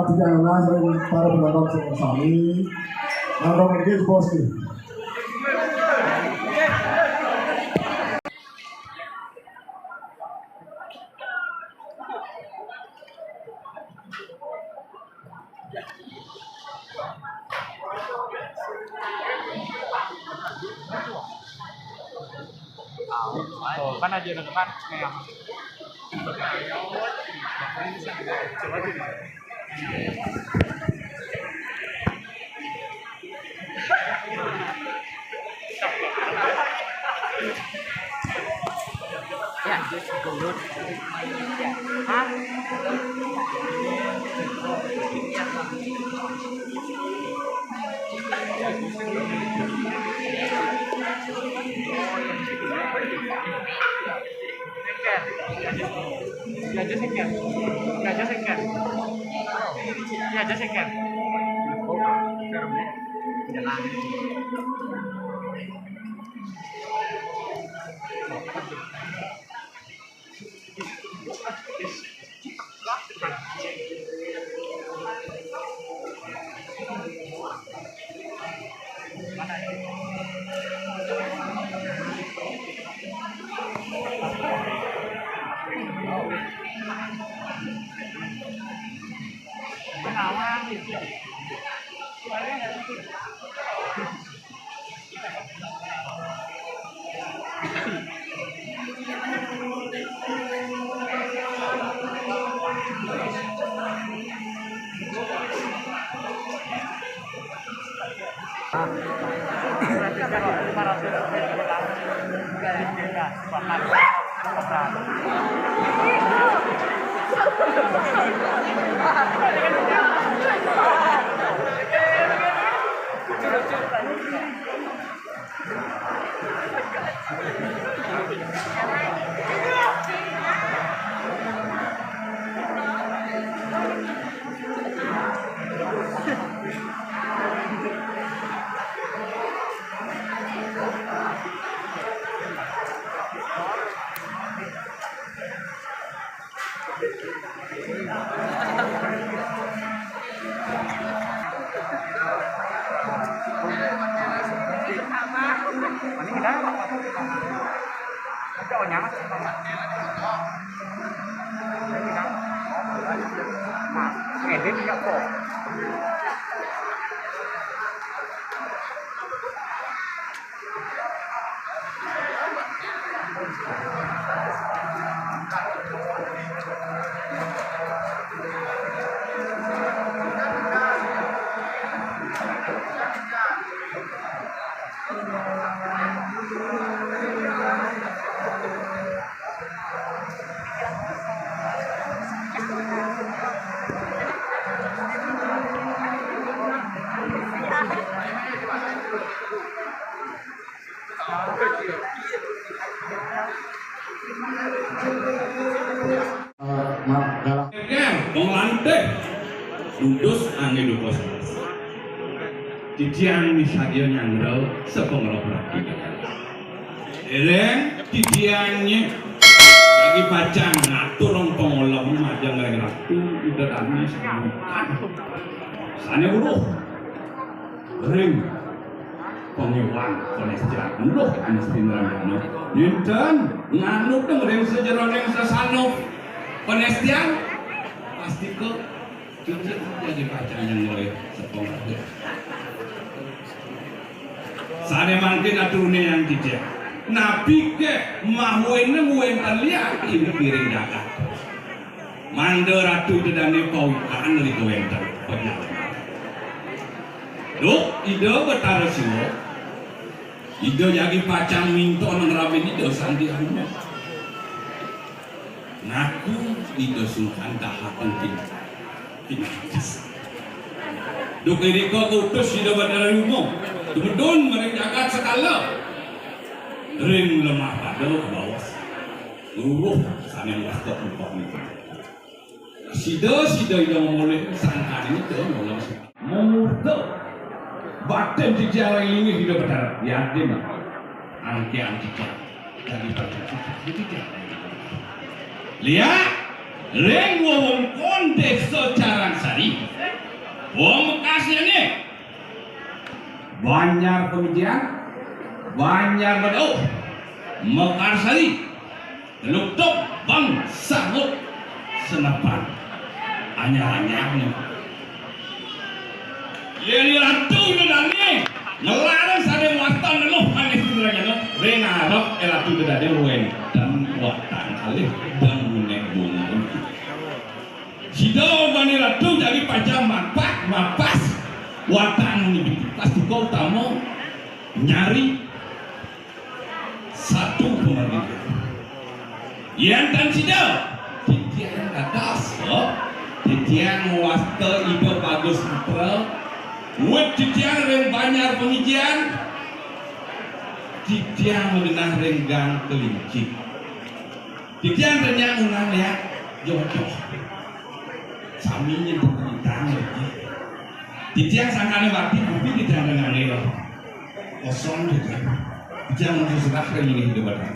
Tidak langsung para penonton semua kami, nongkrong lagi di pos ini. Oh, kan aja ke depan memang. Ya, dulu. Hah? Udus angin dupos Didian misalnya nyangral sepengolok lagi Eleng didiannya lagi baca ngatur orang pengolok majang lagi ratu udah dana semukan sana uruh ring pengewan oleh sejarah uruh anas pindaran Ninten nganuk ring sejarah yang sesano penestian pasti ke Jadi jadi bacaan yang mulai sepuluh. Sane mungkin aturune yang tidak. Nabi ke mahuene muen terlihat ini piring dakat. Mandor ratu dedane paukan dari kewenter. Loh, ide betara siwo. Ide jadi bacaan minto nang ramen ide sandi anu. Ngaku ide sultan tahap penting. Dukiri ko utos di dapat dari umum. Tumedun mereka jagat sekala. Ring lemah pada ke bawah. Luruh sana wastok lupa itu. Sida yang memulai sangkaan ini tu mulai memurta. Batin di jalan ini hidup berdarah. Ya dia mah. Angke dari percaya. Lihat, ring wong konteks secara sari. Wong Bekasnya nih Banjar Pengujian, Banjar Badau, Mekarsari, Teluk Tok, Bang Sangut, Senapan, anyar-anyarnya. Ini ratu itu dani, ngelarang sadem watan loh, manis sebenarnya loh. Rena rok elatu itu dani wen dan watan kali dan munek bunga. Sido bani ratu jadi pajam mapas watan ini pasti kau tamu nyari satu pemerintah. Yang dan sido titian atas, titian wasta itu bagus pro, buat titian reng Banjar Pengujian, titian mengenang renggang kelinci, titian renyang unang lihat jodoh. Saminya bertentang lagi. Titiang sangkane mati tapi tidak dengan dia. Kosong juga. Titiang sudah kering hidup badan.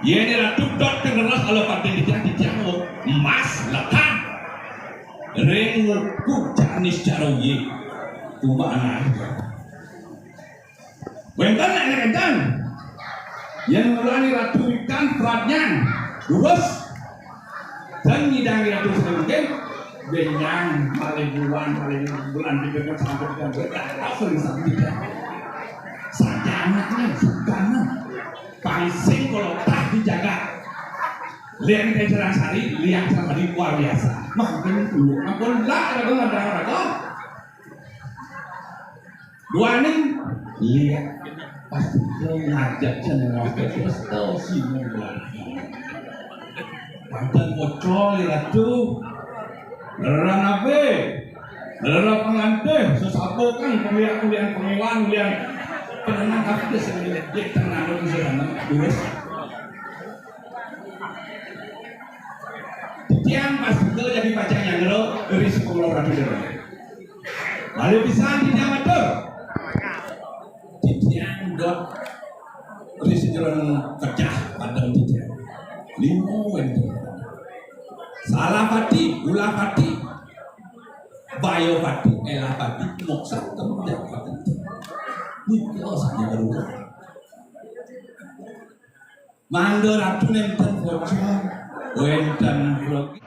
Ia ni ratu dot keras kalau paten titiang emas lekat. Ring ku janis caro ye. Tuba anak. Wentan nak kentan. Yang mulai ratu ikan peratnya. Lurus. Dan ngidang itu sedemikian benyang paling bulan diberikan sampai dengan berapa sering sampai saja anaknya karena pangsing kalau tak dijaga lihat kecerdasan sari lihat sama di luar biasa makin dulu makin lah ada orang dua ini lihat pasti ngajak channel terus sih Pantan bocor ratu, lerang apa? Lerang pengantin, sesapu kan pemilihan penenang kaki sebenarnya dia tenang dulu sana terus. Tiang pas betul jadi pacang yang lo dari 10 orang itu. Lalu bisa tidak betul. Tiang dot dari sejalan pecah pada tiang. 5 itu. Salah pati, gula pati, bayo pati, elah pati, moksa kemudian pati. Ini saja baru. Mangga ratu nenten bocor, wenten blok.